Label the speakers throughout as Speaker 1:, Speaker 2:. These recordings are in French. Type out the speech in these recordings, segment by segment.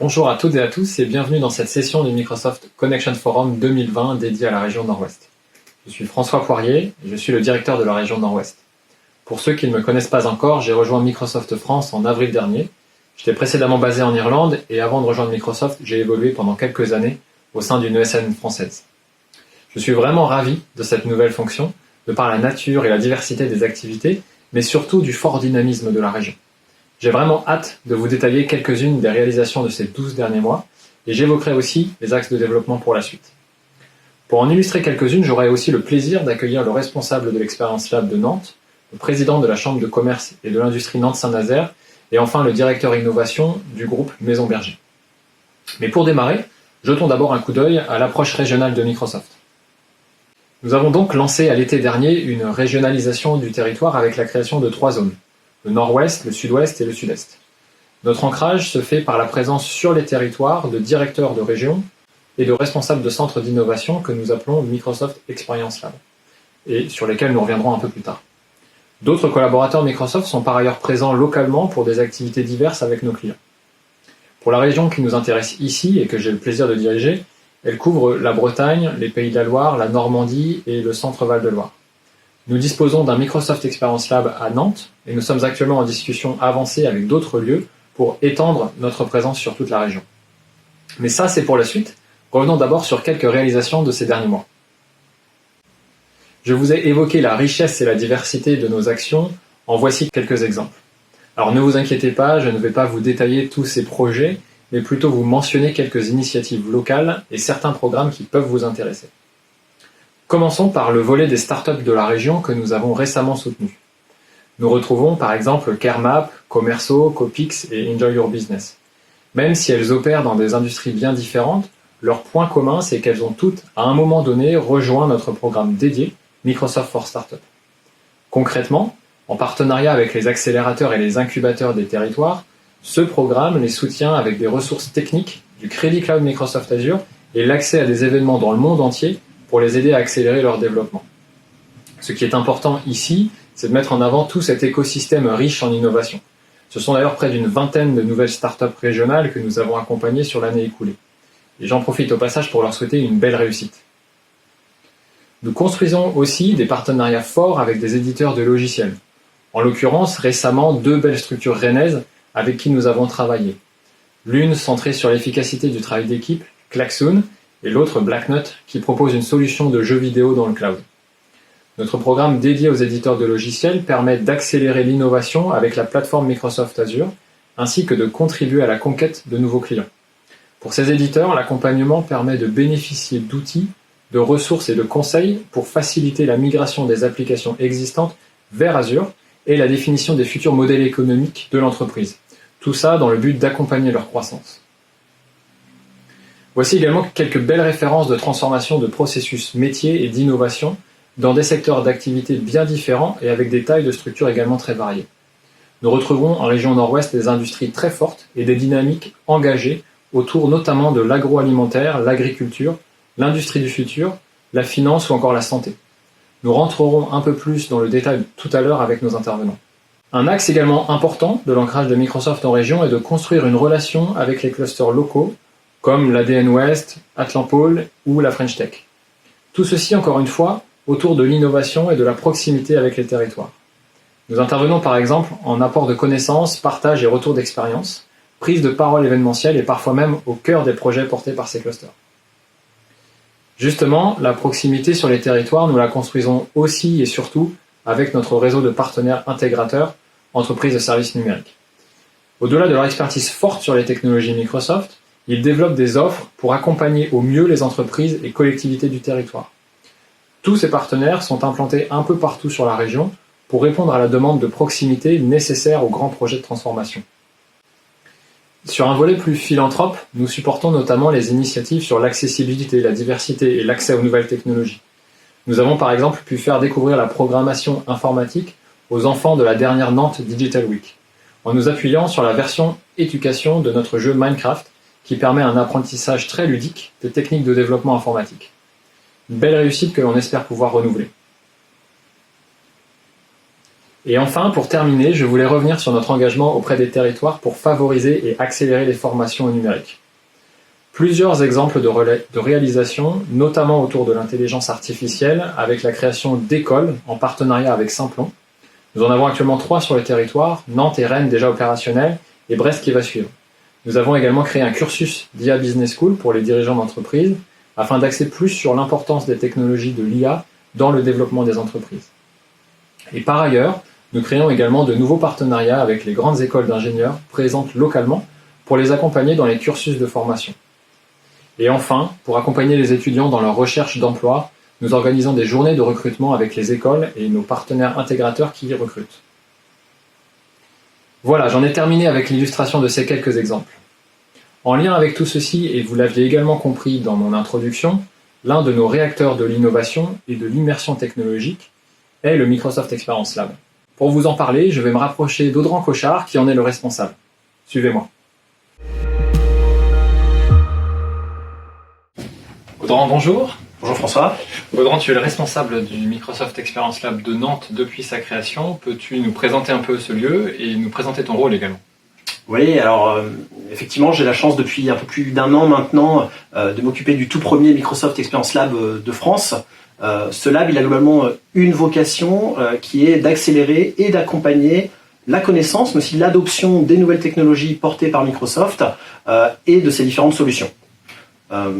Speaker 1: Bonjour à toutes et à tous et bienvenue dans cette session du Microsoft Connection Forum 2020 dédiée à la région Nord-Ouest. Je suis François Poirier et je suis le directeur de la région Nord-Ouest. Pour ceux qui ne me connaissent pas encore, j'ai rejoint Microsoft France en avril dernier. J'étais précédemment basé en Irlande et avant de rejoindre Microsoft, j'ai évolué pendant quelques années au sein d'une ESN française. Je suis vraiment ravi de cette nouvelle fonction, de par la nature et la diversité des activités, mais surtout du fort dynamisme de la région. J'ai vraiment hâte de vous détailler quelques-unes des réalisations de ces 12 derniers mois et j'évoquerai aussi les axes de développement pour la suite. Pour en illustrer quelques-unes, j'aurai aussi le plaisir d'accueillir le responsable de l'Expérience Lab de Nantes, le président de la Chambre de commerce et de l'industrie Nantes-Saint-Nazaire et enfin le directeur innovation du groupe Maison Berger. Mais pour démarrer, jetons d'abord un coup d'œil à l'approche régionale de Microsoft. Nous avons donc lancé à l'été dernier une régionalisation du territoire avec la création de 3 zones. Le nord-ouest, le sud-ouest et le sud-est. Notre ancrage se fait par la présence sur les territoires de directeurs de région et de responsables de centres d'innovation que nous appelons Microsoft Experience Lab, et sur lesquels nous reviendrons un peu plus tard. D'autres collaborateurs Microsoft sont par ailleurs présents localement pour des activités diverses avec nos clients. Pour la région qui nous intéresse ici et que j'ai le plaisir de diriger, elle couvre la Bretagne, les Pays de la Loire, la Normandie et le centre Val-de-Loire. Nous disposons d'un Microsoft Experience Lab à Nantes et nous sommes actuellement en discussion avancée avec d'autres lieux pour étendre notre présence sur toute la région. Mais ça, c'est pour la suite. Revenons d'abord sur quelques réalisations de ces derniers mois. Je vous ai évoqué la richesse et la diversité de nos actions, en voici quelques exemples. Alors ne vous inquiétez pas, je ne vais pas vous détailler tous ces projets, mais plutôt vous mentionner quelques initiatives locales et certains programmes qui peuvent vous intéresser. Commençons par le volet des startups de la région que nous avons récemment soutenus. Nous retrouvons par exemple CareMap, Commerceau, Copix et Enjoy Your Business. Même si elles opèrent dans des industries bien différentes, leur point commun c'est qu'elles ont toutes, à un moment donné, rejoint notre programme dédié Microsoft for Startup. Concrètement, en partenariat avec les accélérateurs et les incubateurs des territoires, ce programme les soutient avec des ressources techniques, du Crédit Cloud Microsoft Azure et l'accès à des événements dans le monde entier pour les aider à accélérer leur développement. Ce qui est important ici, c'est de mettre en avant tout cet écosystème riche en innovation. Ce sont d'ailleurs près d'une vingtaine de nouvelles startups régionales que nous avons accompagnées sur l'année écoulée. Et j'en profite au passage pour leur souhaiter une belle réussite. Nous construisons aussi des partenariats forts avec des éditeurs de logiciels. En l'occurrence, récemment, 2 belles structures rennaises avec qui nous avons travaillé. L'une centrée sur l'efficacité du travail d'équipe, Klaxoon, et l'autre Blacknut, qui propose une solution de jeux vidéo dans le cloud. Notre programme dédié aux éditeurs de logiciels permet d'accélérer l'innovation avec la plateforme Microsoft Azure, ainsi que de contribuer à la conquête de nouveaux clients. Pour ces éditeurs, l'accompagnement permet de bénéficier d'outils, de ressources et de conseils pour faciliter la migration des applications existantes vers Azure et la définition des futurs modèles économiques de l'entreprise. Tout ça dans le but d'accompagner leur croissance. Voici également quelques belles références de transformation de processus métiers et d'innovation dans des secteurs d'activité bien différents et avec des tailles de structures également très variées. Nous retrouverons en région Nord-Ouest des industries très fortes et des dynamiques engagées autour notamment de l'agroalimentaire, l'agriculture, l'industrie du futur, la finance ou encore la santé. Nous rentrerons un peu plus dans le détail tout à l'heure avec nos intervenants. Un axe également important de l'ancrage de Microsoft en région est de construire une relation avec les clusters locaux comme l'ADN Ouest, Atlampol ou la French Tech. Tout ceci, encore une fois, autour de l'innovation et de la proximité avec les territoires. Nous intervenons par exemple en apport de connaissances, partage et retour d'expérience, prise de parole événementielle et parfois même au cœur des projets portés par ces clusters. Justement, la proximité sur les territoires, nous la construisons aussi et surtout avec notre réseau de partenaires intégrateurs, entreprises de services numériques. Au-delà de leur expertise forte sur les technologies Microsoft, ils développent des offres pour accompagner au mieux les entreprises et collectivités du territoire. Tous ces partenaires sont implantés un peu partout sur la région pour répondre à la demande de proximité nécessaire aux grands projets de transformation. Sur un volet plus philanthrope, nous supportons notamment les initiatives sur l'accessibilité, la diversité et l'accès aux nouvelles technologies. Nous avons par exemple pu faire découvrir la programmation informatique aux enfants de la dernière Nantes Digital Week, en nous appuyant sur la version éducation de notre jeu Minecraft, qui permet un apprentissage très ludique des techniques de développement informatique. Une belle réussite que l'on espère pouvoir renouveler. Et enfin, pour terminer, je voulais revenir sur notre engagement auprès des territoires pour favoriser et accélérer les formations au numérique. Plusieurs exemples de réalisation, notamment autour de l'intelligence artificielle, avec la création d'écoles en partenariat avec Simplon. Nous en avons actuellement 3 sur le territoire, Nantes et Rennes déjà opérationnels, et Brest qui va suivre. Nous avons également créé un cursus d'IA Business School pour les dirigeants d'entreprise, afin d'axer plus sur l'importance des technologies de l'IA dans le développement des entreprises. Et par ailleurs, nous créons également de nouveaux partenariats avec les grandes écoles d'ingénieurs présentes localement pour les accompagner dans les cursus de formation. Et enfin, pour accompagner les étudiants dans leur recherche d'emploi, nous organisons des journées de recrutement avec les écoles et nos partenaires intégrateurs qui y recrutent. Voilà, j'en ai terminé avec l'illustration de ces quelques exemples. En lien avec tout ceci, et vous l'aviez également compris dans mon introduction, l'un de nos réacteurs de l'innovation et de l'immersion technologique est le Microsoft Experience Lab. Pour vous en parler, je vais me rapprocher d'Audran Cochard qui en est le responsable. Suivez-moi. Audran, bonjour.
Speaker 2: Bonjour François.
Speaker 1: Audran, tu es le responsable du Microsoft Experience Lab de Nantes depuis sa création. Peux-tu nous présenter un peu ce lieu et nous présenter ton rôle également ?
Speaker 2: Oui, alors effectivement, j'ai la chance depuis un peu plus d'1 an maintenant de m'occuper du tout premier Microsoft Experience Lab de France. Ce lab, il a globalement une vocation qui est d'accélérer et d'accompagner la connaissance, mais aussi l'adoption des nouvelles technologies portées par Microsoft et de ses différentes solutions.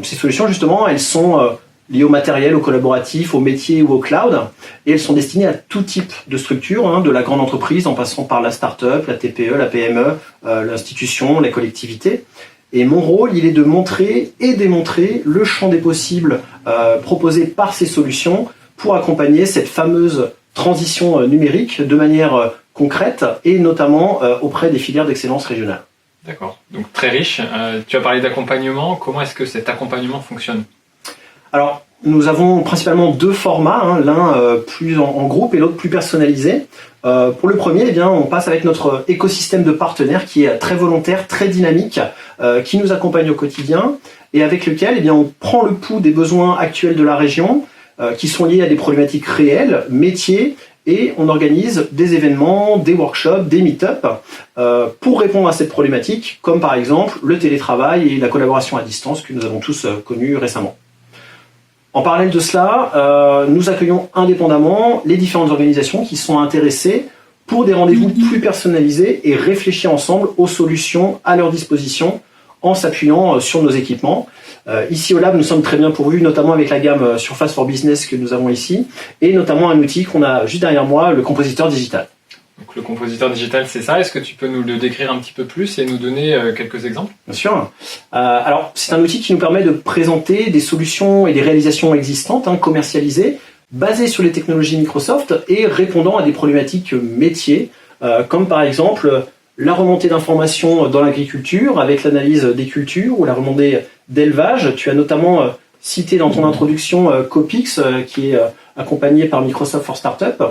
Speaker 2: Ces solutions, justement, elles sont liées au matériel, au collaboratif, au métier ou au cloud, et elles sont destinées à tout type de structure, de la grande entreprise en passant par la start-up, la TPE, la PME, l'institution, les collectivités. Et mon rôle, il est de montrer et démontrer le champ des possibles proposés par ces solutions pour accompagner cette fameuse transition numérique de manière concrète et notamment auprès des filières d'excellence régionales.
Speaker 1: D'accord, donc très riche. Tu as parlé d'accompagnement. Comment est-ce que cet accompagnement fonctionne ?
Speaker 2: Alors, nous avons principalement 2 formats, l'un plus en groupe et l'autre plus personnalisé. Pour le premier, on passe avec notre écosystème de partenaires qui est très volontaire, très dynamique, qui nous accompagne au quotidien et avec lequel on prend le pouls des besoins actuels de la région qui sont liés à des problématiques réelles, métiers, et on organise des événements, des workshops, des meet-up pour répondre à cette problématique, comme par exemple le télétravail et la collaboration à distance que nous avons tous connus récemment. En parallèle de cela, nous accueillons indépendamment les différentes organisations qui sont intéressées pour des rendez-vous plus personnalisés et réfléchir ensemble aux solutions à leur disposition en s'appuyant sur nos équipements. Ici au Lab, nous sommes très bien pourvus, notamment avec la gamme Surface for Business que nous avons ici, et notamment un outil qu'on a juste derrière moi, le compositeur digital.
Speaker 1: Donc le compositeur digital, c'est ça. Est-ce que tu peux nous le décrire un petit peu plus et nous donner quelques exemples ?
Speaker 2: Bien sûr. Alors, c'est un outil qui nous permet de présenter des solutions et des réalisations existantes, commercialisées, basées sur les technologies Microsoft et répondant à des problématiques métiers, comme par exemple la remontée d'informations dans l'agriculture avec l'analyse des cultures ou la remontée d'élevage. Tu as notamment cité dans ton introduction Copix qui est accompagné par Microsoft for Startup.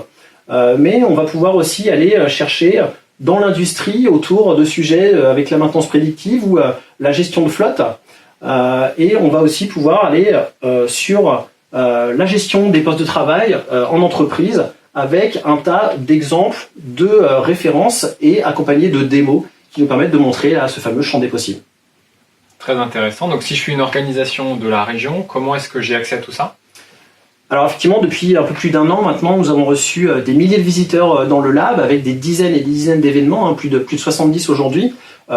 Speaker 2: Mais on va pouvoir aussi aller chercher dans l'industrie autour de sujets avec la maintenance prédictive ou la gestion de flotte. Et on va aussi pouvoir aller sur la gestion des postes de travail en entreprise avec un tas d'exemples de références et accompagnés de démos qui nous permettent de montrer ce fameux champ des possibles.
Speaker 1: Très intéressant. Donc si je suis une organisation de la région, comment est-ce que j'ai accès à tout ça ?
Speaker 2: Alors effectivement, depuis un peu plus d'1 an maintenant, nous avons reçu des milliers de visiteurs dans le lab avec des dizaines et des dizaines d'événements, plus de 70 aujourd'hui,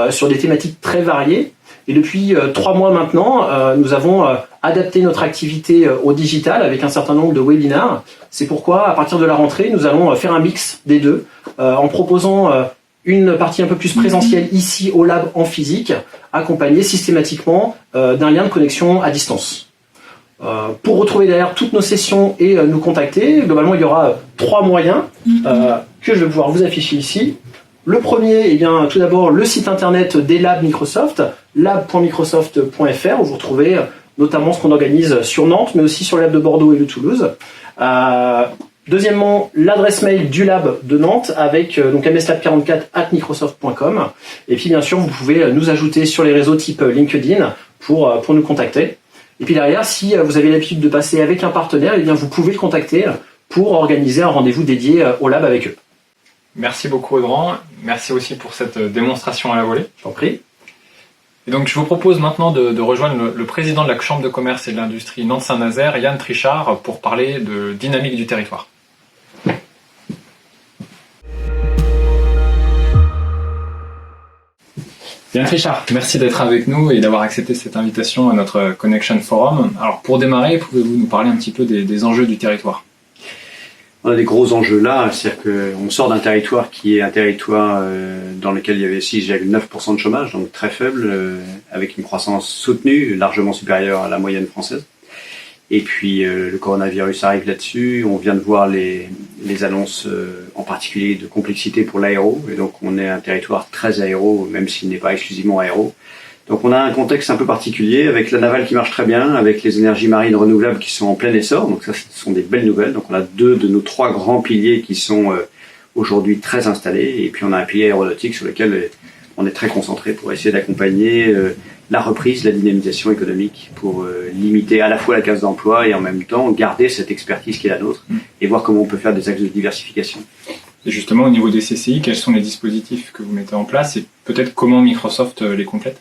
Speaker 2: sur des thématiques très variées. Et depuis 3 mois maintenant, nous avons adapté notre activité au digital avec un certain nombre de webinaires. C'est pourquoi, à partir de la rentrée, nous allons faire un mix des deux, en proposant une partie un peu plus présentielle ici au lab en physique, accompagnée systématiquement d'un lien de connexion à distance. Pour retrouver derrière toutes nos sessions et nous contacter, globalement il y aura 3 moyens que je vais pouvoir vous afficher ici. Le premier, tout d'abord le site internet des labs Microsoft, lab.microsoft.fr, où vous retrouvez notamment ce qu'on organise sur Nantes, mais aussi sur les labs de Bordeaux et de Toulouse. Deuxièmement, l'adresse mail du lab de Nantes avec mslab44@microsoft.com. Et puis bien sûr, vous pouvez nous ajouter sur les réseaux type LinkedIn pour nous contacter. Et puis derrière, si vous avez l'habitude de passer avec un partenaire, vous pouvez le contacter pour organiser un rendez-vous dédié au lab avec eux.
Speaker 1: Merci beaucoup Audran, merci aussi pour cette démonstration à la volée.
Speaker 2: Je t'en prie.
Speaker 1: Et donc je vous propose maintenant de rejoindre le président de la Chambre de commerce et de l'industrie Nantes-Saint-Nazaire, Yann Trichard, pour parler de dynamique du territoire. Yann Trichard, merci d'être avec nous et d'avoir accepté cette invitation à notre Connection Forum. Alors pour démarrer, pouvez-vous nous parler un petit peu des enjeux du territoire ?
Speaker 3: On a des gros enjeux là, c'est-à-dire qu'on sort d'un territoire qui est un territoire dans lequel il y avait 6,9% de chômage, donc très faible, avec une croissance soutenue, largement supérieure à la moyenne française. Et puis le coronavirus arrive là-dessus, on vient de voir les annonces en particulier de complexité pour l'aéro, et donc on est un territoire très aéro, même s'il n'est pas exclusivement aéro. Donc on a un contexte un peu particulier avec la navale qui marche très bien, avec les énergies marines renouvelables qui sont en plein essor, donc ça ce sont des belles nouvelles. Donc on a 2 de nos 3 grands piliers qui sont aujourd'hui très installés, et puis on a un pilier aéronautique sur lequel on est très concentré pour essayer d'accompagner la reprise, la dynamisation économique pour limiter à la fois la casse d'emploi et en même temps garder cette expertise qui est la nôtre et voir comment on peut faire des axes de diversification.
Speaker 1: Et justement au niveau des CCI, quels sont les dispositifs que vous mettez en place et peut-être comment Microsoft les complète ?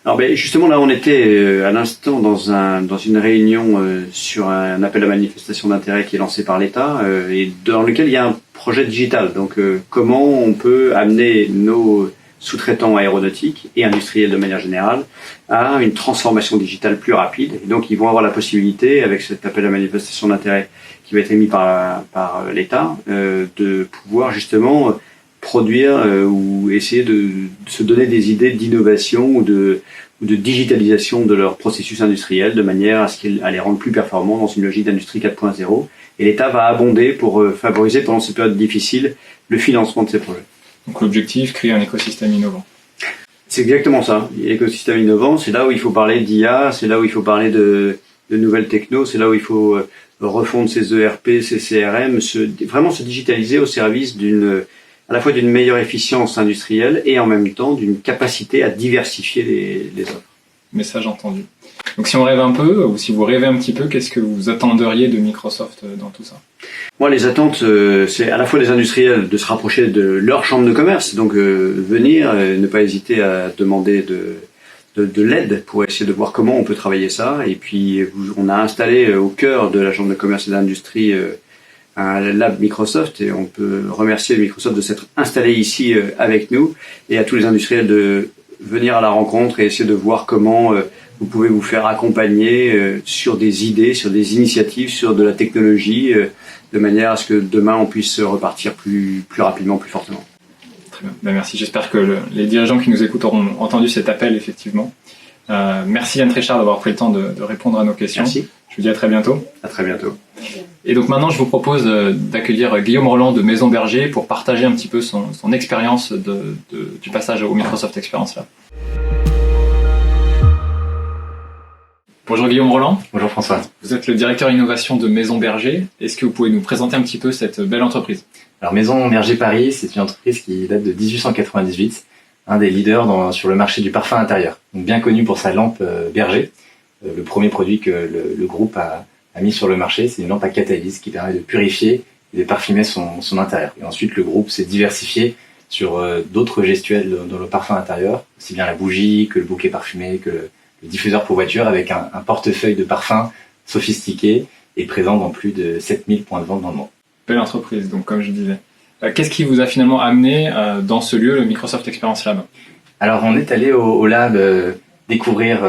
Speaker 3: Alors justement là on était à l'instant dans une réunion sur un appel à manifestation d'intérêt qui est lancé par l'État et dans lequel il y a un projet digital. Donc comment on peut amener nos sous-traitants aéronautiques et industriels de manière générale à une transformation digitale plus rapide. Et donc ils vont avoir la possibilité avec cet appel à manifestation d'intérêt qui va être émis par l'État de pouvoir justement produire ou essayer de se donner des idées d'innovation ou de digitalisation de leur processus industriel de manière à les rendre plus performants dans une logique d'industrie 4.0. Et l'État va abonder pour favoriser pendant ces périodes difficiles le financement de ces projets.
Speaker 1: Donc l'objectif, créer un écosystème innovant.
Speaker 3: C'est exactement ça. L'écosystème innovant, c'est là où il faut parler d'IA, c'est là où il faut parler de nouvelles technos, c'est là où il faut refondre ses ERP, ses CRM, vraiment se digitaliser au service à la fois d'une meilleure efficience industrielle et en même temps d'une capacité à diversifier les offres.
Speaker 1: Message entendu. Donc si on rêve un peu, ou si vous rêvez un petit peu, qu'est-ce que vous attenderiez de Microsoft dans tout ça ?
Speaker 3: Moi, les attentes, c'est à la fois des industriels de se rapprocher de leur chambre de commerce, donc venir, ne pas hésiter à demander de l'aide pour essayer de voir comment on peut travailler ça. Et puis, on a installé au cœur de la chambre de commerce et d'industrie un lab Microsoft, et on peut remercier Microsoft de s'être installé ici avec nous, et à tous les industriels de venir à la rencontre et essayer de voir comment vous pouvez vous faire accompagner sur des idées, sur des initiatives, sur de la technologie, de manière à ce que demain on puisse repartir plus rapidement, plus fortement.
Speaker 1: Très bien, merci. J'espère que les dirigeants qui nous écoutent auront entendu cet appel, effectivement. Merci Yann Trichard d'avoir pris le temps de répondre à nos questions.
Speaker 3: Merci.
Speaker 1: Je vous dis à très bientôt.
Speaker 3: À très bientôt.
Speaker 1: Et donc maintenant, je vous propose d'accueillir Guillaume Roland de Maison Berger pour partager un petit peu son expérience du passage au Microsoft Experience Lab. Bonjour Guillaume Roland.
Speaker 4: Bonjour François.
Speaker 1: Vous êtes le directeur innovation de Maison Berger. Est-ce que vous pouvez nous présenter un petit peu cette belle entreprise ?
Speaker 4: Alors Maison Berger Paris, c'est une entreprise qui date de 1898, un des leaders sur le marché du parfum intérieur. Donc bien connu pour sa lampe Berger. Le premier produit que le groupe a mis sur le marché, c'est une lampe à catalyse qui permet de purifier et de parfumer son intérieur. Et ensuite, le groupe s'est diversifié sur d'autres gestuels dans le parfum intérieur, aussi bien la bougie que le bouquet parfumé, que le diffuseur pour voiture, avec un portefeuille de parfums sophistiqué et présent dans plus de 7000 points de vente dans le monde.
Speaker 1: Belle entreprise, donc comme je disais. Qu'est-ce qui vous a finalement amené dans ce lieu, le Microsoft Experience Lab ?
Speaker 4: Alors, on est allé au lab découvrir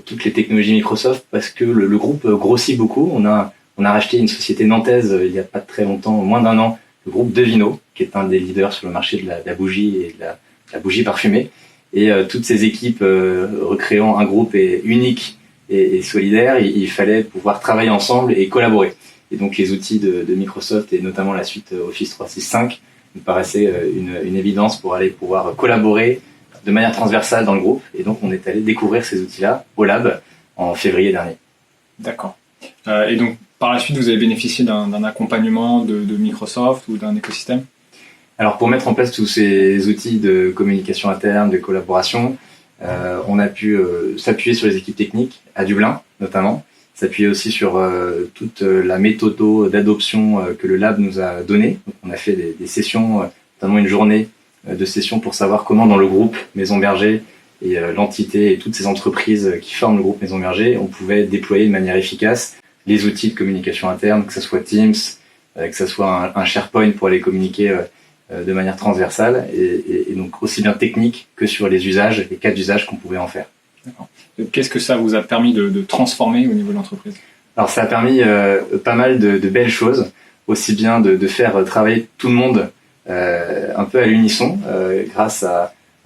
Speaker 4: toutes les technologies Microsoft parce que le groupe grossit beaucoup. On a racheté une société nantaise il n'y a pas très longtemps, moins d'1 an, le groupe Devino, qui est un des leaders sur le marché de la bougie et de la bougie parfumée. Et toutes ces équipes recréant un groupe unique et solidaire, il fallait pouvoir travailler ensemble et collaborer. Et donc les outils de Microsoft et notamment la suite Office 365 nous paraissaient une évidence pour aller pouvoir collaborer de manière transversale dans le groupe. Et donc on est allé découvrir ces outils-là au lab en février dernier.
Speaker 1: D'accord. Et donc par la suite vous avez bénéficié d'un accompagnement de Microsoft ou d'un écosystème ?
Speaker 4: Alors pour mettre en place tous ces outils de communication interne, de collaboration, on a pu s'appuyer sur les équipes techniques à Dublin notamment, s'appuyer aussi sur toute la méthode d'adoption que le lab nous a donnée. Donc, on a fait des sessions, notamment une journée de sessions pour savoir comment dans le groupe Maison Berger et l'entité et toutes ces entreprises qui forment le groupe Maison Berger, on pouvait déployer de manière efficace les outils de communication interne, que ce soit Teams, que ce soit un SharePoint pour aller communiquer de manière transversale et donc aussi bien technique que sur les usages, les cas d'usage qu'on pouvait en faire.
Speaker 5: D'accord. Qu'est-ce que ça vous a permis de transformer au niveau de l'entreprise?
Speaker 4: Alors ça a permis pas mal de belles choses, aussi bien de faire travailler tout le monde un peu à l'unisson grâce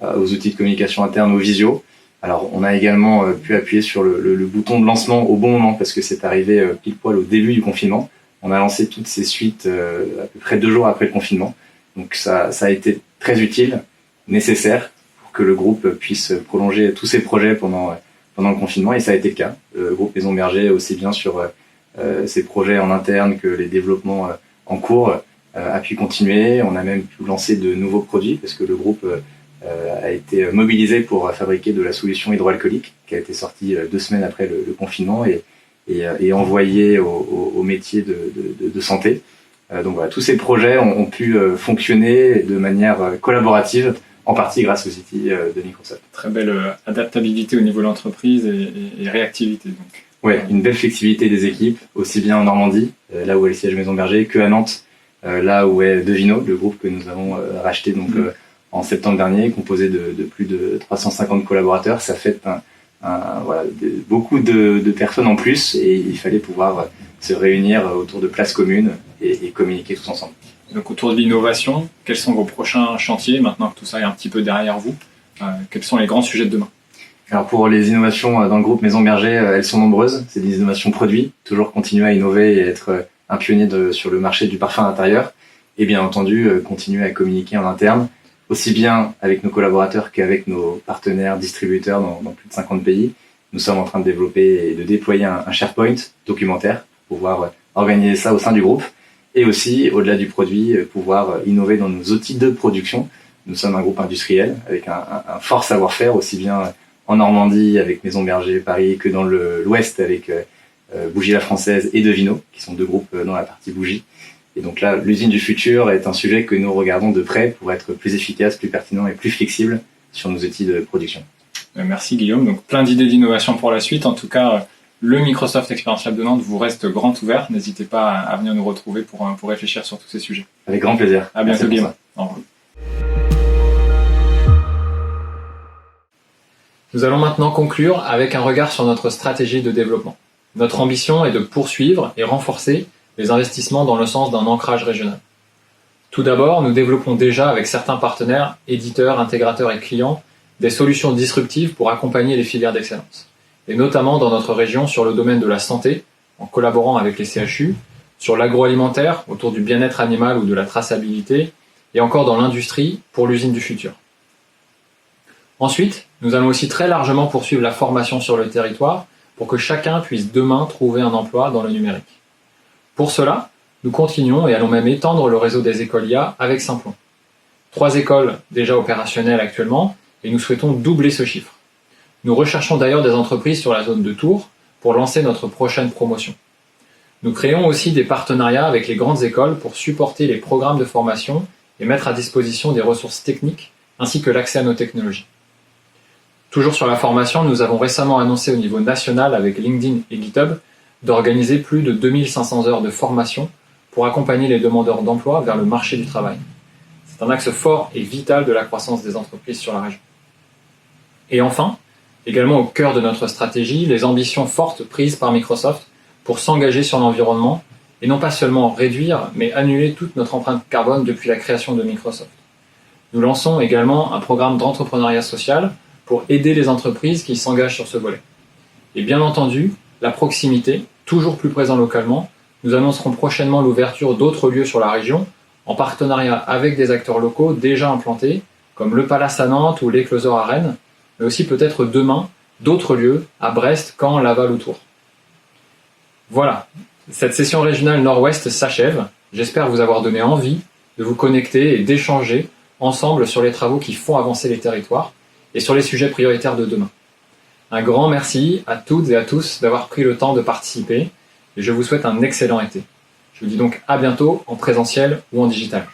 Speaker 4: aux outils de communication interne, aux visio. Alors on a également pu appuyer sur le bouton de lancement au bon moment parce que c'est arrivé pile poil au début du confinement. On a lancé toutes ces suites à peu près 2 jours après le confinement. Donc ça a été très utile, nécessaire pour que le groupe puisse prolonger tous ses projets pendant le confinement et ça a été le cas. Le groupe Maison Berger, aussi bien sur ses projets en interne que les développements en cours, a pu continuer. On a même pu lancer de nouveaux produits parce que le groupe a été mobilisé pour fabriquer de la solution hydroalcoolique qui a été sortie 2 semaines après le confinement et envoyée aux métiers de santé. Donc voilà, tous ces projets ont pu fonctionner de manière collaborative, en partie grâce aux outils de Microsoft.
Speaker 5: Très belle adaptabilité au niveau de l'entreprise et réactivité.
Speaker 4: Oui, une belle flexibilité des équipes, aussi bien en Normandie, là où est le siège Maison Berger, que à Nantes, là où est Devino, le groupe que nous avons racheté donc en septembre dernier, composé de plus de 350 collaborateurs. Ça fait beaucoup de personnes en plus et il fallait pouvoir se réunir autour de places communes et communiquer tous ensemble.
Speaker 5: Donc autour de l'innovation, quels sont vos prochains chantiers maintenant que tout ça est un petit peu derrière vous? Quels sont les grands sujets de demain?
Speaker 4: Alors pour les innovations dans le groupe Maison Berger, elles sont nombreuses. C'est des innovations produits, toujours continuer à innover et être un pionnier sur le marché du parfum intérieur. Et bien entendu, continuer à communiquer en interne, aussi bien avec nos collaborateurs qu'avec nos partenaires distributeurs dans plus de 50 pays. Nous sommes en train de développer et de déployer un SharePoint documentaire pour pouvoir organiser ça au sein du groupe. Et aussi, au-delà du produit, pouvoir innover dans nos outils de production. Nous sommes un groupe industriel avec un fort savoir-faire, aussi bien en Normandie avec Maison Berger, Paris, que dans l'Ouest avec Bougies La Française et Devino, qui sont 2 groupes dans la partie bougie. Et donc là, l'usine du futur est un sujet que nous regardons de près pour être plus efficace, plus pertinent et plus flexible sur nos outils de production.
Speaker 5: Merci Guillaume. Donc plein d'idées d'innovation pour la suite. En tout cas, le Microsoft Experience Lab de Nantes vous reste grand ouvert. N'hésitez pas à venir nous retrouver pour réfléchir sur tous ces sujets.
Speaker 4: Avec grand plaisir.
Speaker 5: À bientôt Guillaume. Au revoir.
Speaker 1: Nous allons maintenant conclure avec un regard sur notre stratégie de développement. Notre ambition est de poursuivre et renforcer les investissements dans le sens d'un ancrage régional. Tout d'abord, nous développons déjà avec certains partenaires, éditeurs, intégrateurs et clients, des solutions disruptives pour accompagner les filières d'excellence. Et notamment dans notre région sur le domaine de la santé, en collaborant avec les CHU, sur l'agroalimentaire, autour du bien-être animal ou de la traçabilité, et encore dans l'industrie, pour l'usine du futur. Ensuite, nous allons aussi très largement poursuivre la formation sur le territoire pour que chacun puisse demain trouver un emploi dans le numérique. Pour cela, nous continuons et allons même étendre le réseau des écoles IA avec Simplon. 3 écoles déjà opérationnelles actuellement et nous souhaitons doubler ce chiffre. Nous recherchons d'ailleurs des entreprises sur la zone de Tours pour lancer notre prochaine promotion. Nous créons aussi des partenariats avec les grandes écoles pour supporter les programmes de formation et mettre à disposition des ressources techniques ainsi que l'accès à nos technologies. Toujours sur la formation, nous avons récemment annoncé au niveau national avec LinkedIn et GitHub d'organiser plus de 2500 heures de formation pour accompagner les demandeurs d'emploi vers le marché du travail. C'est un axe fort et vital de la croissance des entreprises sur la région. Et enfin, également au cœur de notre stratégie, les ambitions fortes prises par Microsoft pour s'engager sur l'environnement et non pas seulement réduire, mais annuler toute notre empreinte carbone depuis la création de Microsoft. Nous lançons également un programme d'entrepreneuriat social pour aider les entreprises qui s'engagent sur ce volet. Et bien entendu, la proximité, toujours plus présent localement, nous annoncerons prochainement l'ouverture d'autres lieux sur la région, en partenariat avec des acteurs locaux déjà implantés, comme le Palace à Nantes ou l'Écloseur à Rennes, mais aussi peut-être demain d'autres lieux à Brest, Caen, Laval ou Tours. Voilà, cette session régionale Nord-Ouest s'achève. J'espère vous avoir donné envie de vous connecter et d'échanger ensemble sur les travaux qui font avancer les territoires et sur les sujets prioritaires de demain. Un grand merci à toutes et à tous d'avoir pris le temps de participer et je vous souhaite un excellent été. Je vous dis donc à bientôt en présentiel ou en digital.